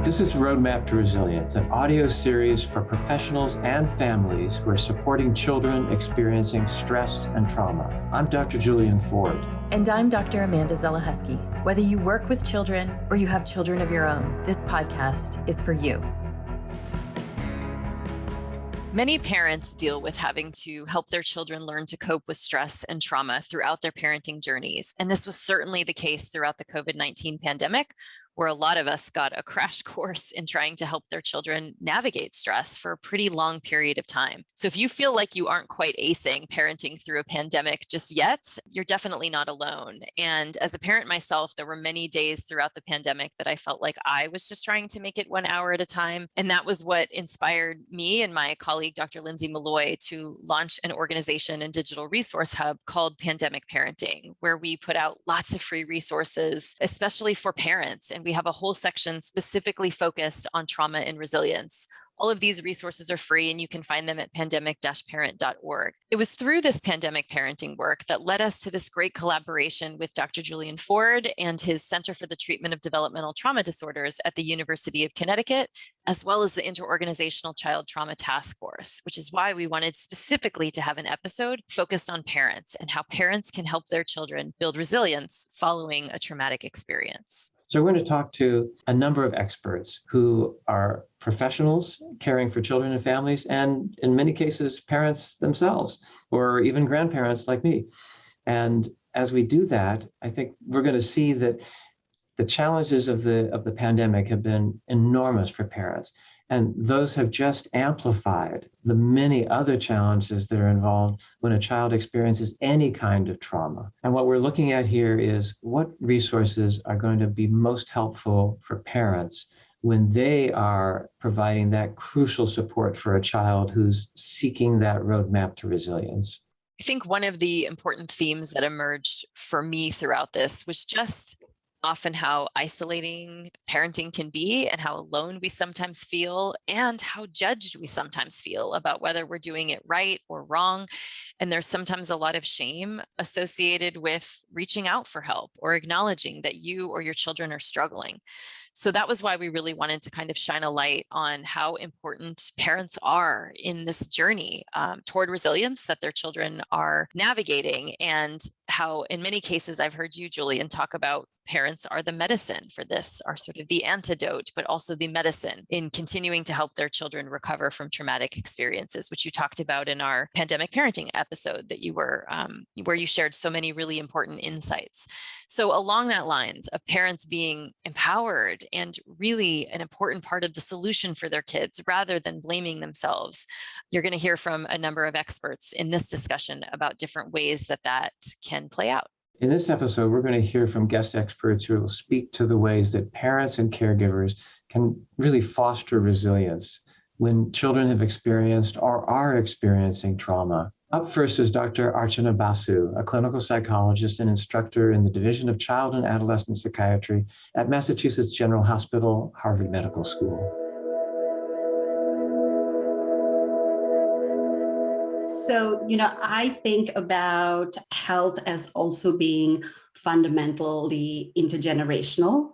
This is Roadmap to Resilience, an audio series for professionals and families who are supporting children experiencing stress and trauma. I'm Dr. Julian Ford. And I'm Dr. Amanda Zelahusky. Whether you work with children or you have children of your own, this podcast is for you. Many parents deal with having to help their children learn to cope with stress and trauma throughout their parenting journeys. And this was certainly the case throughout the COVID-19 pandemic, where a lot of us got a crash course in trying to help their children navigate stress for a pretty long period of time. So if you feel like you aren't quite acing parenting through a pandemic just yet, you're definitely not alone. And as a parent myself, there were many days throughout the pandemic that I felt like I was just trying to make it 1 hour at a time. And that was what inspired me and my colleague, Dr. Lindsay Malloy, to launch an organization and digital resource hub called Pandemic Parenting, where we put out lots of free resources, especially for parents. And we have a whole section specifically focused on trauma and resilience. All of these resources are free and you can find them at pandemic-parent.org. It was through this pandemic parenting work that led us to this great collaboration with Dr. Julian Ford and his Center for the Treatment of Developmental Trauma Disorders at the University of Connecticut, as well as the Interorganizational Child Trauma Task Force, which is why we wanted specifically to have an episode focused on parents and how parents can help their children build resilience following a traumatic experience. So we're going to talk to a number of experts who are professionals caring for children and families, and in many cases, parents themselves, or even grandparents like me. And as we do that, I think we're going to see that the challenges of the pandemic have been enormous for parents. And those have just amplified the many other challenges that are involved when a child experiences any kind of trauma. And what we're looking at here is what resources are going to be most helpful for parents when they are providing that crucial support for a child who's seeking that roadmap to resilience. I think one of the important themes that emerged for me throughout this was just often how isolating parenting can be and how alone we sometimes feel and how judged we sometimes feel about whether we're doing it right or wrong. And there's sometimes a lot of shame associated with reaching out for help or acknowledging that you or your children are struggling. So that was why we really wanted to kind of shine a light on how important parents are in this journey toward resilience that their children are navigating, and how in many cases I've heard you, Julian, talk about parents are the medicine for this, are sort of the antidote, but also the medicine in continuing to help their children recover from traumatic experiences, which you talked about in our pandemic parenting episode that you were, where you shared so many really important insights. So along that lines of parents being empowered and really an important part of the solution for their kids rather than blaming themselves, you're going to hear from a number of experts in this discussion about different ways that that can play out. In this episode, we're going to hear from guest experts who will speak to the ways that parents and caregivers can really foster resilience when children have experienced or are experiencing trauma. Up first is Dr. Archana Basu, a clinical psychologist and instructor in the Division of Child and Adolescent Psychiatry at Massachusetts General Hospital, Harvard Medical School. So, I think about health as also being fundamentally intergenerational,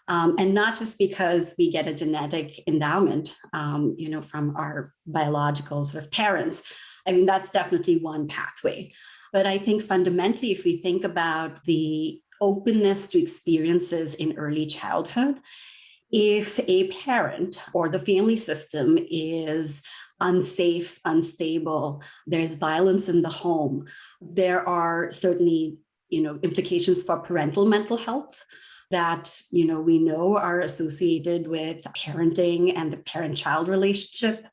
and not just because we get a genetic endowment, from our biological sort of parents. I mean, that's definitely one pathway. But I think fundamentally, if we think about the openness to experiences in early childhood, if a parent or the family system is unsafe, unstable, there's violence in the home, there are certainly, implications for parental mental health that, we know are associated with parenting and the parent-child relationship.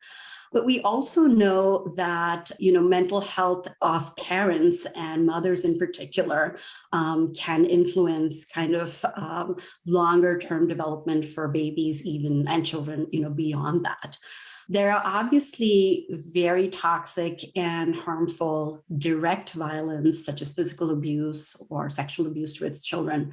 But we also know that, mental health of parents and mothers in particular can influence kind of longer-term development for babies even and children, beyond that. There are obviously very toxic and harmful direct violence, such as physical abuse or sexual abuse towards children.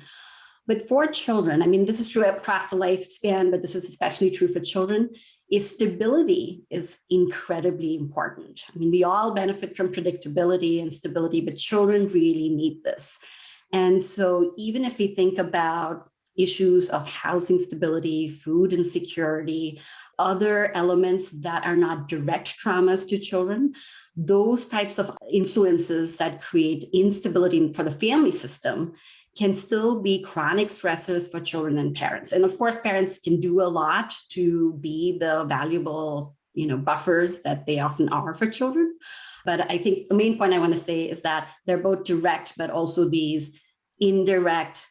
But for children, I mean, this is true across the lifespan, but this is especially true for children, stability is incredibly important. I mean, we all benefit from predictability and stability, but children really need this. And so even if we think about issues of housing stability, food insecurity, other elements that are not direct traumas to children, those types of influences that create instability for the family system can still be chronic stressors for children and parents. And of course, parents can do a lot to be the valuable, buffers that they often are for children. But I think the main point I want to say is that they're both direct, but also these indirect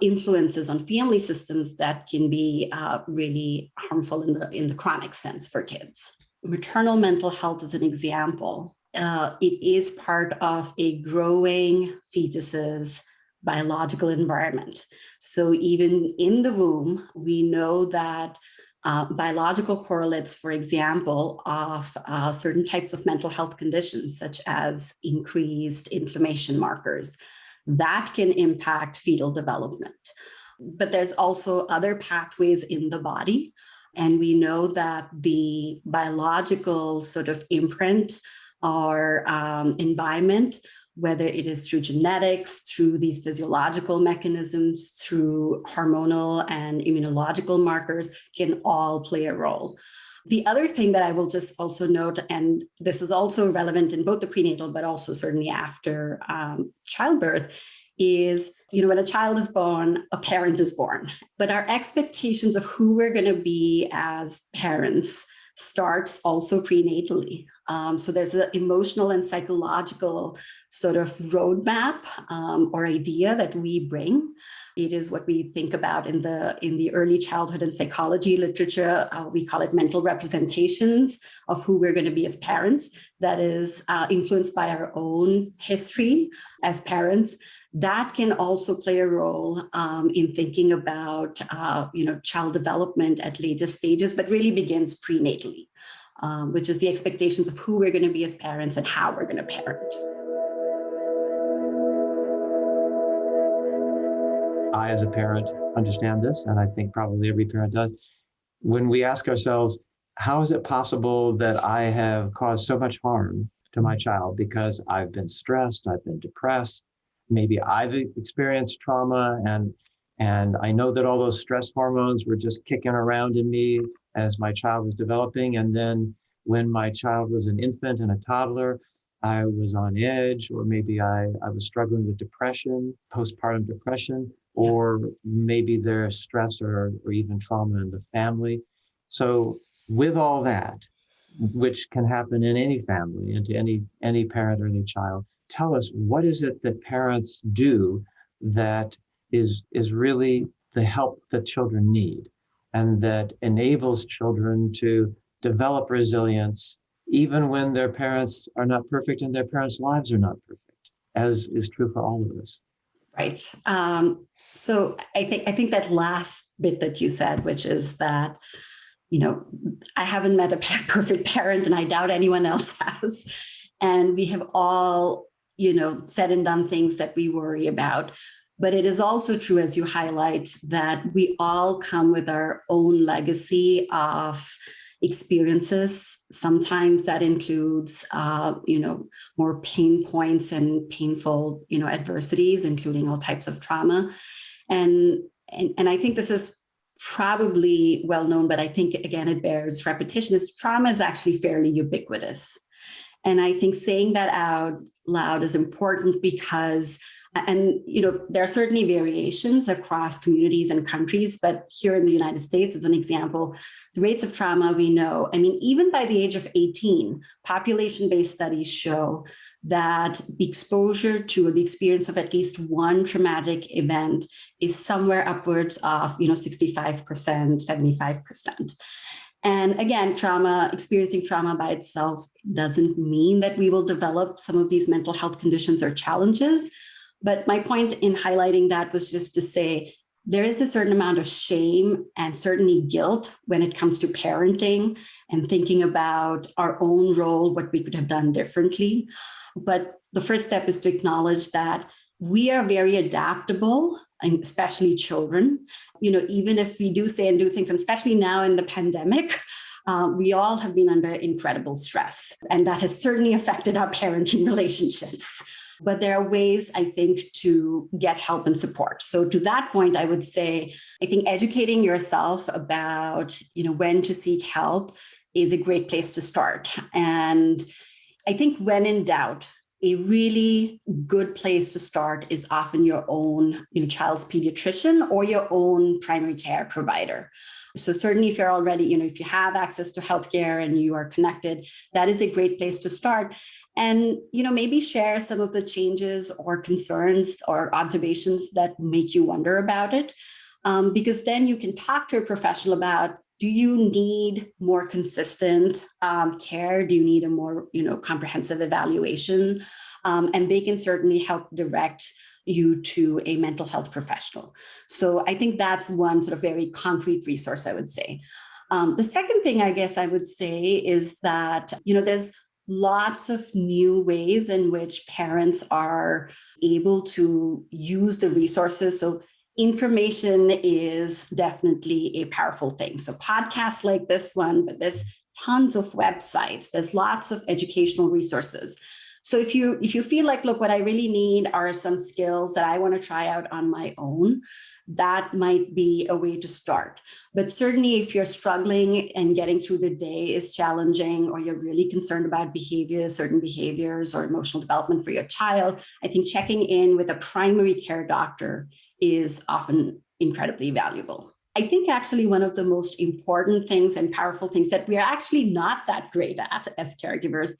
influences on family systems that can be really harmful in the chronic sense for kids. Maternal mental health is an example. It is part of a growing fetus's biological environment. So even in the womb, we know that biological correlates, for example, of certain types of mental health conditions, such as increased inflammation markers, that can impact fetal development. But there's also other pathways in the body. And we know that the biological sort of imprint or environment, whether it is through genetics, through these physiological mechanisms, through hormonal and immunological markers, can all play a role. The other thing that I will just also note, and this is also relevant in both the prenatal, but also certainly after childbirth, is, when a child is born, a parent is born. But our expectations of who we're going to be as parents starts also prenatally. So there's an emotional and psychological sort of roadmap or idea that we bring. It is what we think about in the early childhood and psychology literature. We call it mental representations of who we're going to be as parents. That is influenced by our own history as parents. That can also play a role in thinking about, child development at later stages, but really begins prenatally, which is the expectations of who we're going to be as parents and how we're going to parent. I, as a parent, understand this, and I think probably every parent does. When we ask ourselves, how is it possible that I have caused so much harm to my child because I've been stressed, I've been depressed, maybe I've experienced trauma, and I know that all those stress hormones were just kicking around in me as my child was developing. And then when my child was an infant and a toddler, I was on edge, or maybe I was struggling with depression, postpartum depression, or maybe there's stress or even trauma in the family. So with all that, which can happen in any family and to any parent or any child, tell us, what is it that parents do that is really the help that children need and that enables children to develop resilience even when their parents are not perfect and their parents' lives are not perfect, as is true for all of us? Right. So I think that last bit that you said, which is that, I haven't met a perfect parent, and I doubt anyone else has. And we have all, said and done things that we worry about. But it is also true, as you highlight, that we all come with our own legacy of experiences. Sometimes that includes, more pain points and painful, adversities, including all types of trauma. And I think this is probably well known, but I think, again, it bears repetition, is trauma is actually fairly ubiquitous. And I think saying that out loud is important because, there are certainly variations across communities and countries, but here in the United States, as an example, the rates of trauma we know, even by the age of 18, population-based studies show that the exposure to the experience of at least one traumatic event is somewhere upwards of, 65%, 75%. And again, experiencing trauma by itself doesn't mean that we will develop some of these mental health conditions or challenges. But my point in highlighting that was just to say there is a certain amount of shame and certainly guilt when it comes to parenting and thinking about our own role, what we could have done differently. But the first step is to acknowledge that we are very adaptable, and especially children. Even if we do say and do things, and especially now in the pandemic, we all have been under incredible stress. And that has certainly affected our parenting relationships. But there are ways, I think, to get help and support. So to that point, I would say, I think educating yourself about, when to seek help is a great place to start. And I think when in doubt, a really good place to start is often your own child's pediatrician or your own primary care provider. So certainly if you're already, if you have access to healthcare and you are connected, that is a great place to start. And, maybe share some of the changes or concerns or observations that make you wonder about it. Because then you can talk to a professional about, do you need more consistent care? Do you need a more, comprehensive evaluation? And they can certainly help direct you to a mental health professional. So I think that's one sort of very concrete resource, I would say. The second thing I guess I would say is that, there's lots of new ways in which parents are able to use the resources. So information is definitely a powerful thing. So podcasts like this one, but there's tons of websites, there's lots of educational resources. So if you feel like, look, what I really need are some skills that I want to try out on my own, that might be a way to start. But certainly if you're struggling and getting through the day is challenging, or you're really concerned about certain behaviors or emotional development for your child, I think checking in with a primary care doctor is often incredibly valuable. I think actually one of the most important things and powerful things that we are actually not that great at as caregivers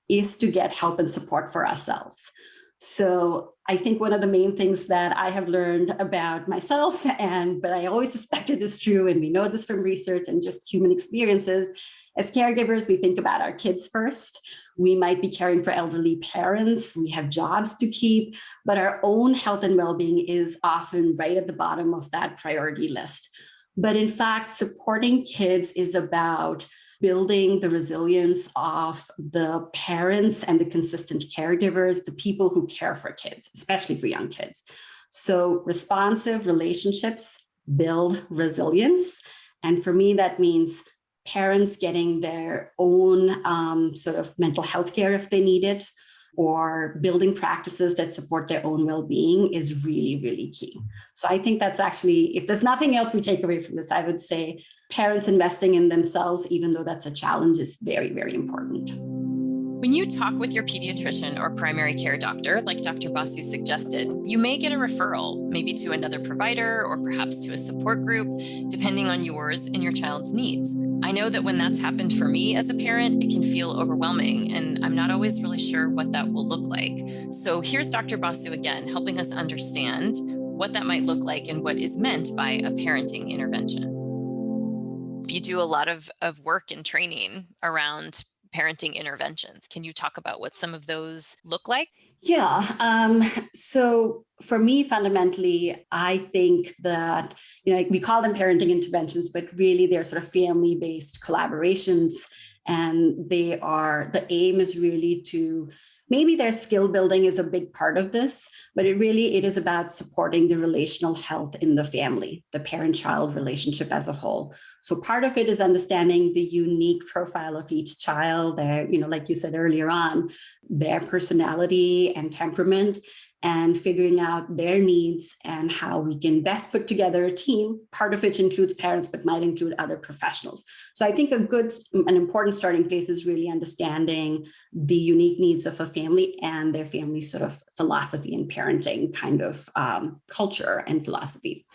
is to get help and support for ourselves. So I think one of the main things that I have learned about myself, but I always suspect it is true, and we know this from research and just human experiences, as caregivers, we think about our kids first. We might be caring for elderly parents. We have jobs to keep, but our own health and well-being is often right at the bottom of that priority list. But in fact, supporting kids is about building the resilience of the parents and the consistent caregivers, the people who care for kids, especially for young kids. So responsive relationships build resilience. And for me, that means parents getting their own sort of mental health care if they need it, or building practices that support their own well-being is really, really key. So I think that's actually, if there's nothing else we take away from this, I would say parents investing in themselves, even though that's a challenge, is very, very important. When you talk with your pediatrician or primary care doctor, like Dr. Basu suggested, you may get a referral, maybe to another provider or perhaps to a support group, depending on yours and your child's needs. I know that when that's happened for me as a parent, it can feel overwhelming, and I'm not always really sure what that will look like. So here's Dr. Basu again, helping us understand what that might look like and what is meant by a parenting intervention. You do a lot of work and training around parenting interventions. Can you talk about what some of those look like? Yeah. So for me, fundamentally, I think that, we call them parenting interventions, but really they're sort of family-based collaborations. And the aim is really to, maybe their skill building is a big part of this, but it is about supporting the relational health in the family, the parent-child relationship as a whole. So part of it is understanding the unique profile of each child, their, like you said earlier on, their personality and temperament, and figuring out their needs and how we can best put together a team, part of which includes parents, but might include other professionals. So I think an important starting place is really understanding the unique needs of a family and their family sort of philosophy and parenting kind of culture and philosophy.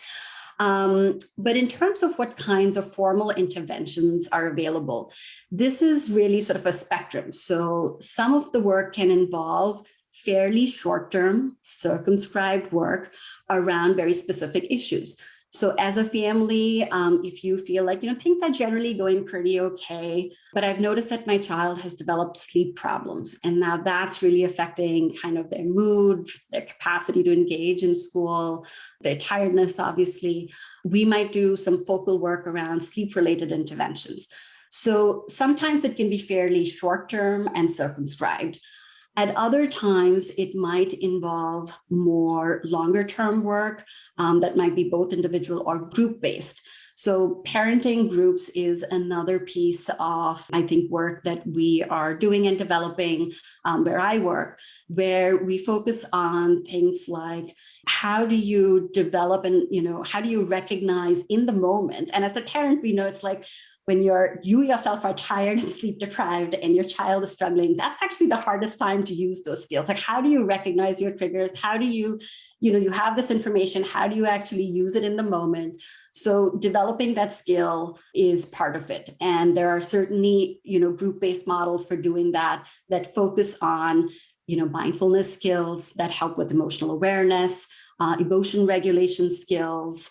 But in terms of what kinds of formal interventions are available, this is really sort of a spectrum. So some of the work can involve fairly short-term, circumscribed work around very specific issues. So as a family, if you feel like, things are generally going pretty okay, but I've noticed that my child has developed sleep problems, and now that's really affecting kind of their mood, their capacity to engage in school, their tiredness, obviously, we might do some focal work around sleep-related interventions. So sometimes it can be fairly short-term and circumscribed. At other times, it might involve more longer term work that might be both individual or group based. So parenting groups is another piece of, I think, work that we are doing and developing where I work, where we focus on things like how do you develop and, how do you recognize in the moment? And as a parent, we know it's like, when you yourself are tired and sleep deprived and your child is struggling, that's actually the hardest time to use those skills. Like, how do you recognize your triggers? How do you have this information, how do you actually use it in the moment? So developing that skill is part of it. And there are certainly, group-based models for doing that focus on, mindfulness skills that help with emotional awareness, emotion regulation skills,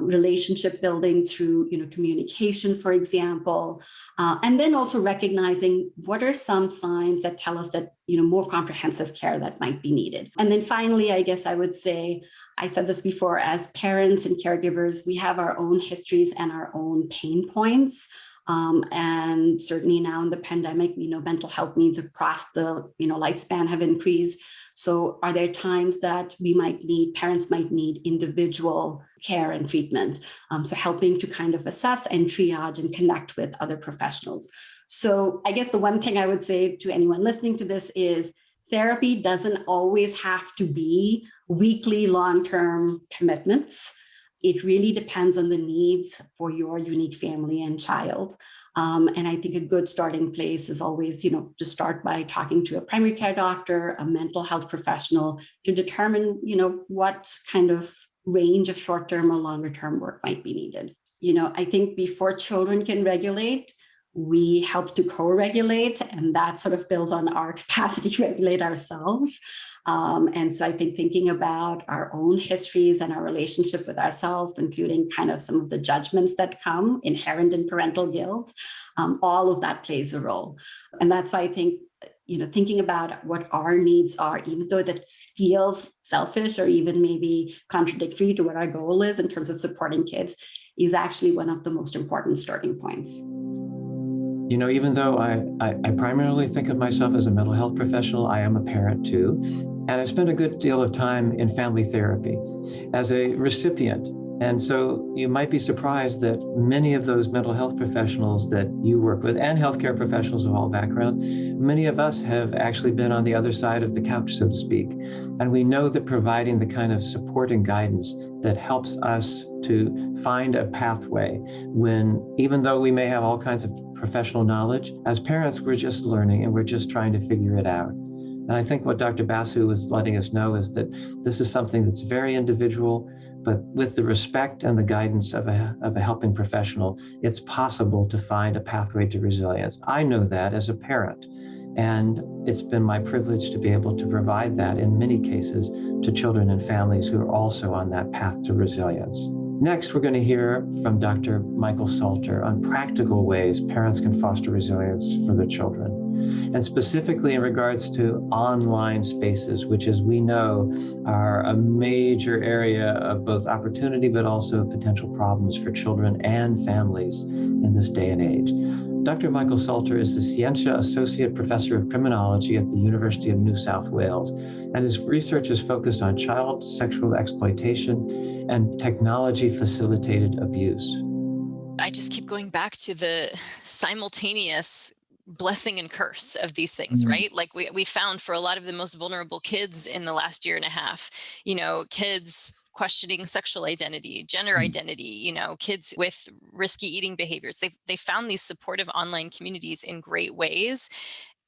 relationship building through communication, for example, and then also recognizing what are some signs that tell us that more comprehensive care that might be needed. And then finally, I guess I would say, I said this before, as parents and caregivers, we have our own histories and our own pain points. And certainly now in the pandemic, mental health needs across the lifespan have increased. So are there times that parents might need individual care and treatment? So helping to kind of assess and triage and connect with other professionals. So I guess the one thing I would say to anyone listening to this is therapy doesn't always have to be weekly, long-term commitments. It really depends on the needs for your unique family and child. And I think a good starting place is always, to start by talking to a primary care doctor, a mental health professional to determine, what kind of range of short-term or longer-term work might be needed. I think before children can regulate, we help to co-regulate, and that sort of builds on our capacity to regulate ourselves. And so I think thinking about our own histories and our relationship with ourselves, including kind of some of the judgments that come inherent in parental guilt, all of that plays a role. And that's why I think, thinking about what our needs are, even though that feels selfish or even maybe contradictory to what our goal is in terms of supporting kids, is actually one of the most important starting points. Even though I primarily think of myself as a mental health professional, I am a parent too. And I spent a good deal of time in family therapy as a recipient. And so you might be surprised that many of those mental health professionals that you work with, and healthcare professionals of all backgrounds, many of us have actually been on the other side of the couch, so to speak. And we know that providing the kind of support and guidance that helps us to find a pathway when, even though we may have all kinds of professional knowledge, as parents, we're just learning and we're just trying to figure it out. And I think what Dr. Basu was letting us know is that this is something that's very individual, but with the respect and the guidance of a helping professional, it's possible to find a pathway to resilience. I know that as a parent, and it's been my privilege to be able to provide that in many cases to children and families who are also on that path to resilience. Next, we're going to hear from Dr. Michael Salter on practical ways parents can foster resilience for their children, and specifically in regards to online spaces, which, as we know, are a major area of both opportunity but also potential problems for children and families in this day and age. Dr. Michael Salter is the Scientia Associate Professor of Criminology at the University of New South Wales, and his research is focused on child sexual exploitation and technology-facilitated abuse. I just keep going back to the simultaneous blessing and curse of these things, right? Like we found for a lot of the most vulnerable kids in the last year and a half, kids questioning sexual identity, gender identity, kids with risky eating behaviors. They found these supportive online communities in great ways.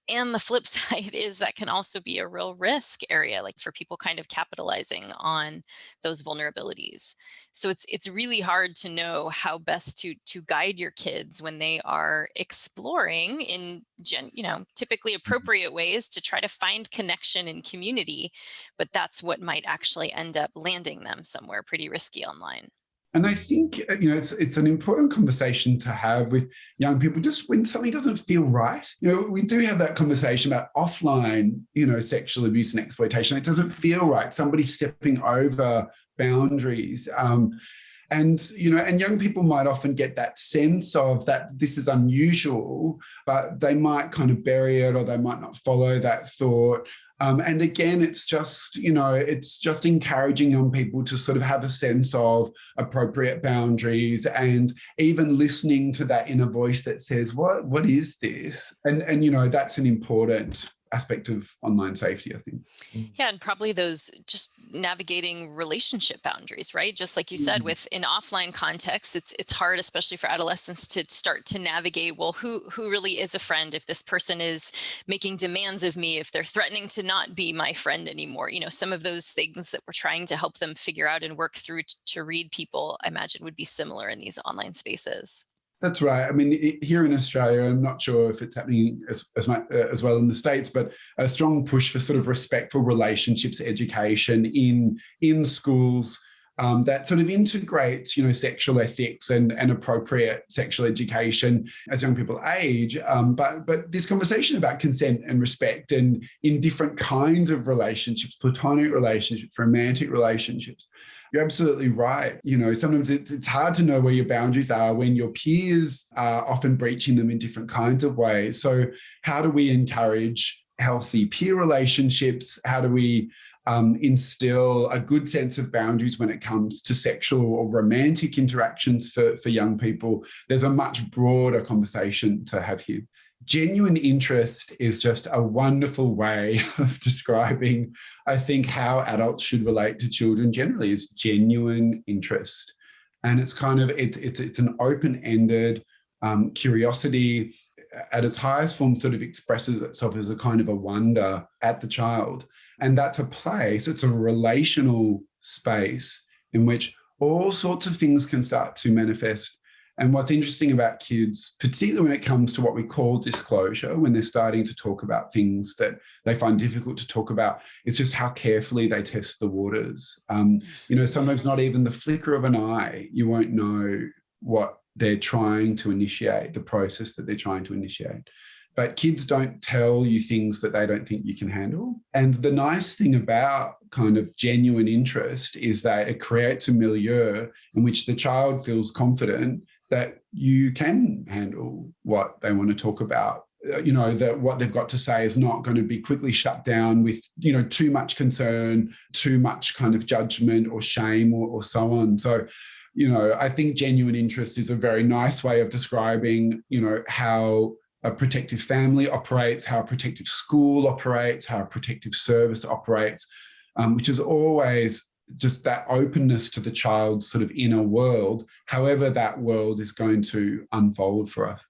And the flip side is that can also be a real risk area, like for people kind of capitalizing on those vulnerabilities. So it's really hard to know how best to guide your kids when they are exploring in typically appropriate ways to try to find connection and community, but that's what might actually end up landing them somewhere pretty risky online. And I think, it's an important conversation to have with young people, just when something doesn't feel right. We do have that conversation about offline, sexual abuse and exploitation. It doesn't feel right. Somebody's stepping over boundaries. And, and young people might often get that sense of that this is unusual, but they might kind of bury it, or they might not follow that thought. And again, it's just encouraging young people to sort of have a sense of appropriate boundaries, and even listening to that inner voice that says, what is this? And that's an important aspect of online safety, I think. Yeah, and probably those just navigating relationship boundaries, right? Just like you said, with in offline context, it's hard, especially for adolescents, to start to navigate, well, who really is a friend if this person is making demands of me, if they're threatening to not be my friend anymore. Some of those things that we're trying to help them figure out and work through to read people, I imagine, would be similar in these online spaces. That's right. I mean, here in Australia, I'm not sure if it's happening as well in the States, but a strong push for sort of respectful relationships education in schools that sort of integrates, sexual ethics and appropriate sexual education as young people age. But this conversation about consent and respect, and in different kinds of relationships, platonic relationships, romantic relationships. You're absolutely right. Sometimes it's hard to know where your boundaries are when your peers are often breaching them in different kinds of ways. So how do we encourage healthy peer relationships? How do we instill a good sense of boundaries when it comes to sexual or romantic interactions for young people? There's a much broader conversation to have here. Genuine interest is just a wonderful way of describing, I think, how adults should relate to children generally, is genuine interest. And it's kind of, it's an open-ended curiosity at its highest form, sort of expresses itself as a kind of a wonder at the child. And that's a place, it's a relational space in which all sorts of things can start to manifest. And what's interesting about kids, particularly when it comes to what we call disclosure, when they're starting to talk about things that they find difficult to talk about, it's just how carefully they test the waters. Sometimes not even the flicker of an eye, you won't know what they're trying to initiate, the process that they're trying to initiate. But kids don't tell you things that they don't think you can handle. And the nice thing about kind of genuine interest is that it creates a milieu in which the child feels confident that you can handle what they want to talk about. That what they've got to say is not going to be quickly shut down with, too much concern, too much kind of judgment or shame or so on. So, I think genuine interest is a very nice way of describing, how a protective family operates, how a protective school operates, how a protective service operates, which is always just that openness to the child's sort of inner world, however that world is going to unfold for us.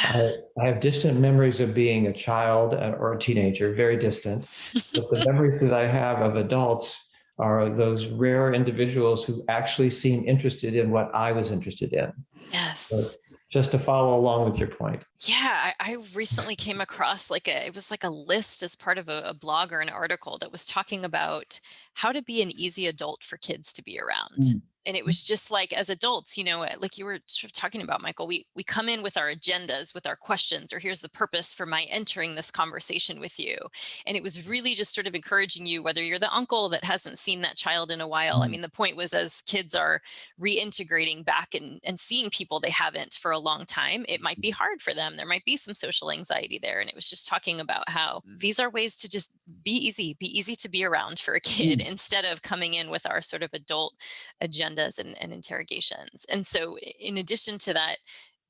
I have distant memories of being a child or a teenager, very distant. But the memories that I have of adults are those rare individuals who actually seem interested in what I was interested in. Yes. So just to follow along with your point. Yeah, I recently came across it was like a list as part of a blog or an article that was talking about how to be an easy adult for kids to be around. And it was just like, as adults, like you were sort of talking about, Michael, we come in with our agendas, with our questions, or here's the purpose for my entering this conversation with you. And it was really just sort of encouraging you, whether you're the uncle that hasn't seen that child in a while. I mean, the point was, as kids are reintegrating back and seeing people they haven't for a long time, it might be hard for them. There might be some social anxiety there. And it was just talking about how these are ways to just be easy to be around for a kid, instead of coming in with our sort of adult agendas and interrogations. And so in addition to that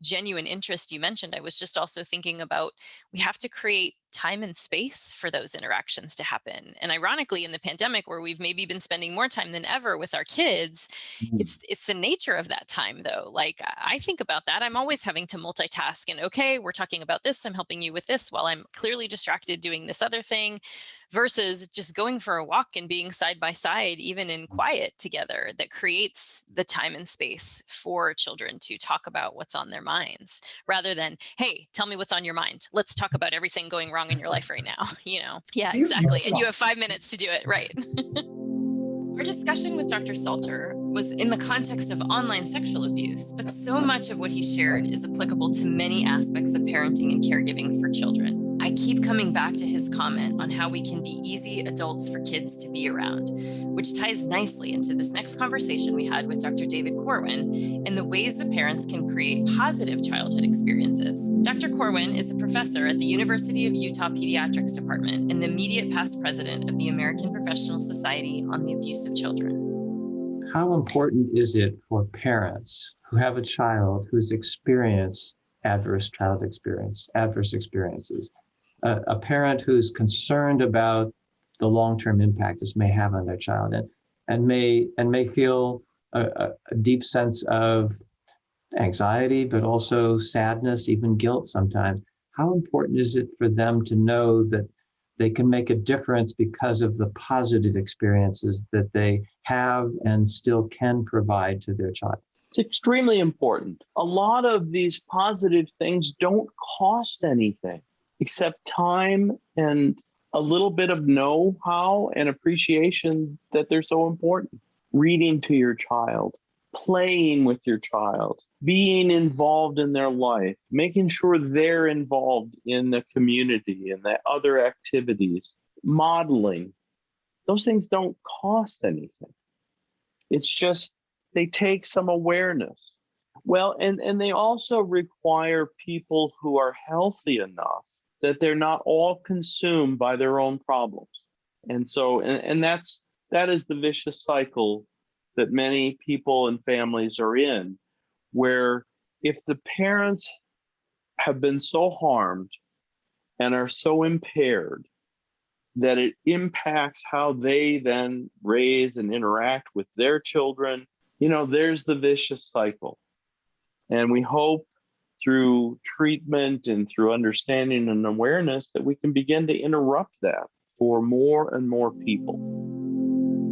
genuine interest you mentioned, I was just also thinking about, we have to create time and space for those interactions to happen. And ironically, in the pandemic, where we've maybe been spending more time than ever with our kids, it's the nature of that time, though. Like, I think about that. I'm always having to multitask, and okay, we're talking about this, I'm helping you with this while I'm clearly distracted doing this other thing, versus just going for a walk and being side by side, even in quiet together, that creates the time and space for children to talk about what's on their minds, rather than, hey, tell me what's on your mind. Let's talk about everything going wrong in your life right now. Yeah, exactly. And you have 5 minutes to do it. Right. Our discussion with Dr. Salter was in the context of online sexual abuse, but so much of what he shared is applicable to many aspects of parenting and caregiving for children. I I keep coming back to his comment on how we can be easy adults for kids to be around, which ties nicely into this next conversation we had with Dr. David Corwin and the ways that parents can create positive childhood experiences. Dr. Corwin is a professor at the University of Utah Pediatrics Department and the immediate past president of the American Professional Society on the Abuse of Children. How important is it for parents who have a child who's experienced adverse experiences, a parent who's concerned about the long-term impact this may have on their child and may feel a deep sense of anxiety, but also sadness, even guilt sometimes. How important is it for them to know that they can make a difference because of the positive experiences that they have and still can provide to their child? It's extremely important. A lot of these positive things don't cost anything except time and a little bit of know-how and appreciation that they're so important. Reading to your child, playing with your child, being involved in their life, making sure they're involved in the community and the other activities, modeling. Those things don't cost anything. It's just they take some awareness. Well, and they also require people who are healthy enough that they're not all consumed by their own problems. And so, that is the vicious cycle that many people and families are in, where if the parents have been so harmed and are so impaired that it impacts how they then raise and interact with their children, there's the vicious cycle. And we hope through treatment and through understanding and awareness that we can begin to interrupt that for more and more people.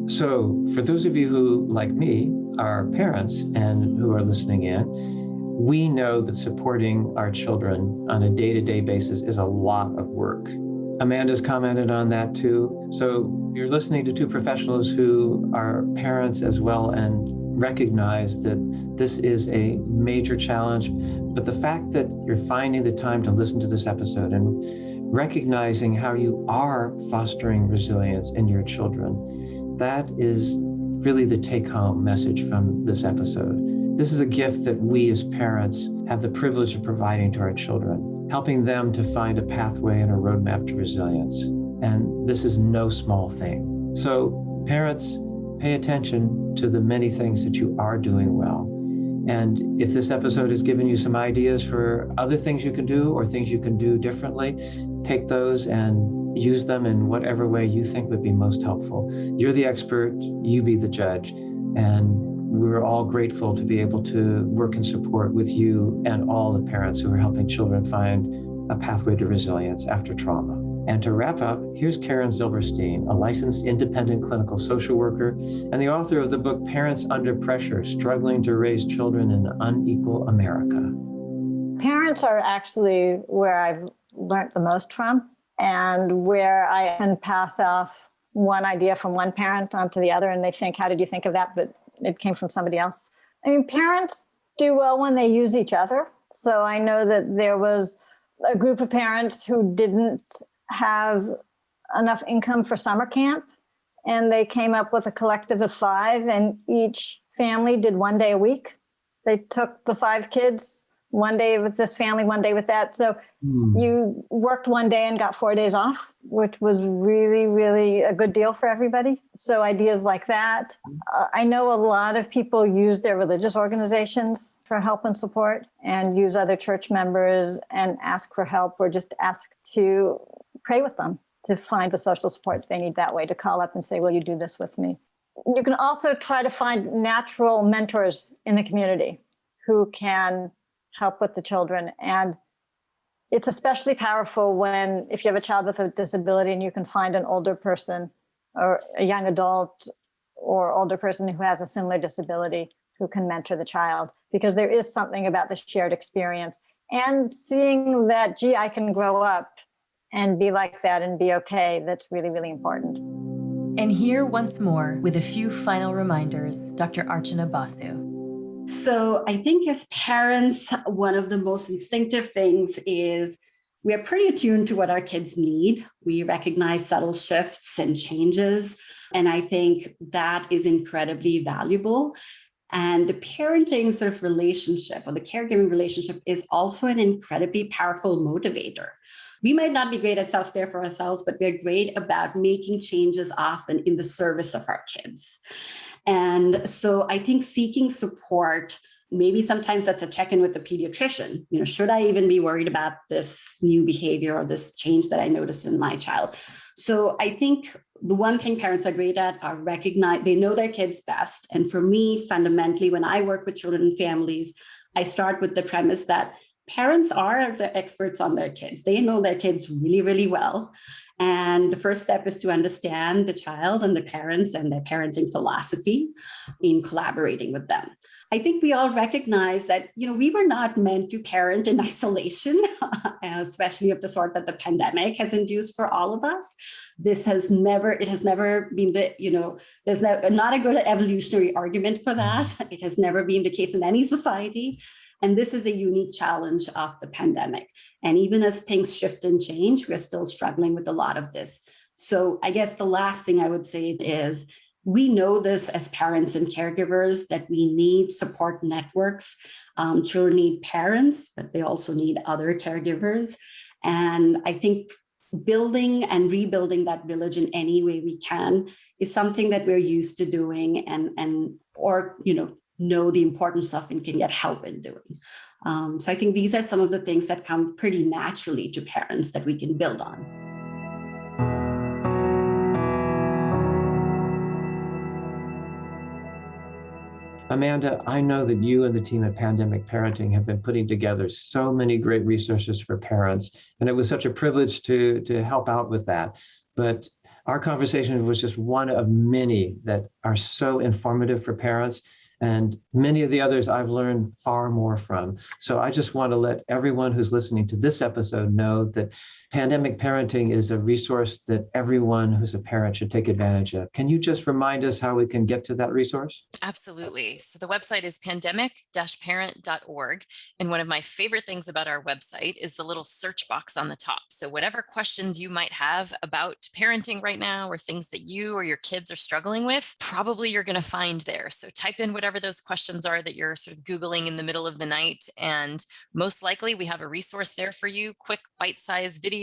So for those of you who, like me, are parents and who are listening in, we know that supporting our children on a day-to-day basis is a lot of work. Amanda's commented on that too. So you're listening to two professionals who are parents as well and recognize that this is a major challenge. But the fact that you're finding the time to listen to this episode and recognizing how you are fostering resilience in your children, that is really the take-home message from this episode. This is a gift that we as parents have the privilege of providing to our children, helping them to find a pathway and a roadmap to resilience. And this is no small thing. So parents, pay attention to the many things that you are doing well. And if this episode has given you some ideas for other things you can do or things you can do differently, take those and use them in whatever way you think would be most helpful. You're the expert, you be the judge. And we're all grateful to be able to work and support with you and all the parents who are helping children find a pathway to resilience after trauma. And to wrap up, here's Karen Zilberstein, a licensed independent clinical social worker and the author of the book, Parents Under Pressure, Struggling to Raise Children in an Unequal America. Parents are actually where I've learned the most from and where I can pass off one idea from one parent onto the other and they think, how did you think of that? But it came from somebody else. I mean, parents do well when they use each other. So I know that there was a group of parents who didn't have enough income for summer camp. And they came up with a collective of 5 and each family did 1 day a week. They took the 5 kids, 1 day with this family, 1 day with that. So you worked 1 day and got 4 days off, which was really, really a good deal for everybody. So ideas like that. I know a lot of people use their religious organizations for help and support and use other church members and ask for help or just ask to pray with them to find the social support they need that way, to call up and say, will you do this with me? You can also try to find natural mentors in the community who can help with the children. And it's especially powerful if you have a child with a disability and you can find an older person or a young adult or older person who has a similar disability who can mentor the child, because there is something about the shared experience and seeing that, gee, I can grow up and be like that and be okay. That's really, really important. And here once more with a few final reminders, Dr. Archana Basu. So I think as parents, one of the most instinctive things is we are pretty attuned to what our kids need. We recognize subtle shifts and changes. And I think that is incredibly valuable. And the parenting sort of relationship or the caregiving relationship is also an incredibly powerful motivator. We might not be great at self-care for ourselves, but we're great about making changes often in the service of our kids. And so I think seeking support, maybe sometimes that's a check-in with the pediatrician. Should I even be worried about this new behavior or this change that I noticed in my child? So I think the one thing parents are great at are recognize, they know their kids best. And for me, fundamentally, when I work with children and families, I start with the premise that parents are the experts on their kids. They know their kids really, really well. And the first step is to understand the child and the parents and their parenting philosophy in collaborating with them. I think we all recognize that, we were not meant to parent in isolation, especially of the sort that the pandemic has induced for all of us. It has never been there's not a good evolutionary argument for that. It has never been the case in any society. And this is a unique challenge of the pandemic. And even as things shift and change, we're still struggling with a lot of this. So I guess the last thing I would say is, we know this as parents and caregivers that we need support networks. Children need parents, but they also need other caregivers. And I think building and rebuilding that village in any way we can is something that we're used to doing or know the importance of and can get help in doing. So I think these are some of the things that come pretty naturally to parents that we can build on. Amanda, I know that you and the team at Pandemic Parenting have been putting together so many great resources for parents, and it was such a privilege to help out with that. But our conversation was just one of many that are so informative for parents, and many of the others I've learned far more from. So I just want to let everyone who's listening to this episode know that Pandemic Parenting is a resource that everyone who's a parent should take advantage of. Can you just remind us how we can get to that resource? Absolutely. So the website is pandemic-parent.org. And one of my favorite things about our website is the little search box on the top. So whatever questions you might have about parenting right now or things that you or your kids are struggling with, probably you're going to find there. So type in whatever those questions are that you're sort of Googling in the middle of the night. And most likely we have a resource there for you, quick bite-sized videos,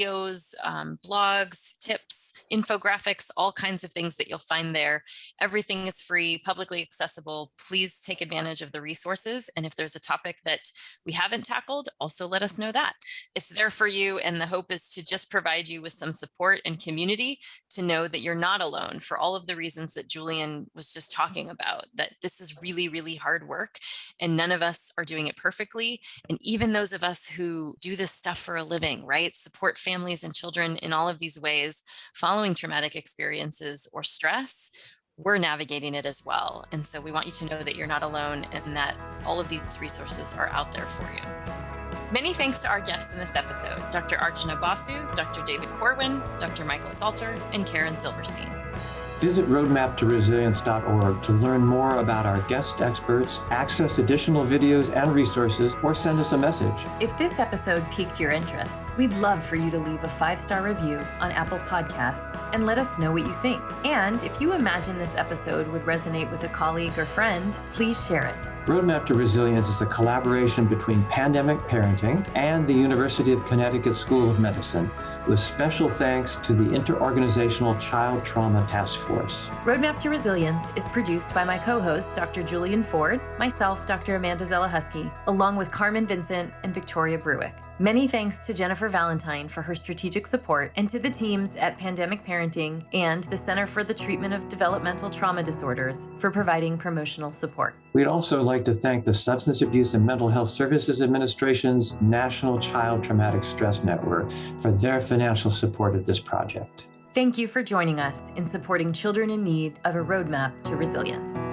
blogs, tips, infographics, all kinds of things that you'll find there. Everything is free, publicly accessible. Please take advantage of the resources. And if there's a topic that we haven't tackled, also let us know that. It's there for you. And the hope is to just provide you with some support and community to know that you're not alone for all of the reasons that Julian was just talking about, that this is really, really hard work and none of us are doing it perfectly. And even those of us who do this stuff for a living, right? Support families and children in all of these ways following traumatic experiences or stress, we're navigating it as well. And so we want you to know that you're not alone and that all of these resources are out there for you. Many thanks to our guests in this episode, Dr. Archana Basu, Dr. David Corwin, Dr. Michael Salter, and Karen Zilberstein. Visit roadmaptoresilience.org to learn more about our guest experts, access additional videos and resources, or send us a message. If this episode piqued your interest, we'd love for you to leave a 5-star review on Apple Podcasts and let us know what you think. And if you imagine this episode would resonate with a colleague or friend, please share it. Roadmap to Resilience is a collaboration between Pandemic Parenting and the University of Connecticut School of Medicine, with special thanks to the Intergenerational Child Trauma Task Force. Roadmap to Resilience is produced by my co-hosts, Dr. Julian Ford, myself, Dr. Amanda Zelahusky, along with Carmen Vincent and Victoria Bruick. Many thanks to Jennifer Valentine for her strategic support and to the teams at Pandemic Parenting and the Center for the Treatment of Developmental Trauma Disorders for providing promotional support. We'd also like to thank the Substance Abuse and Mental Health Services Administration's National Child Traumatic Stress Network for their financial support of this project. Thank you for joining us in supporting children in need of a roadmap to resilience.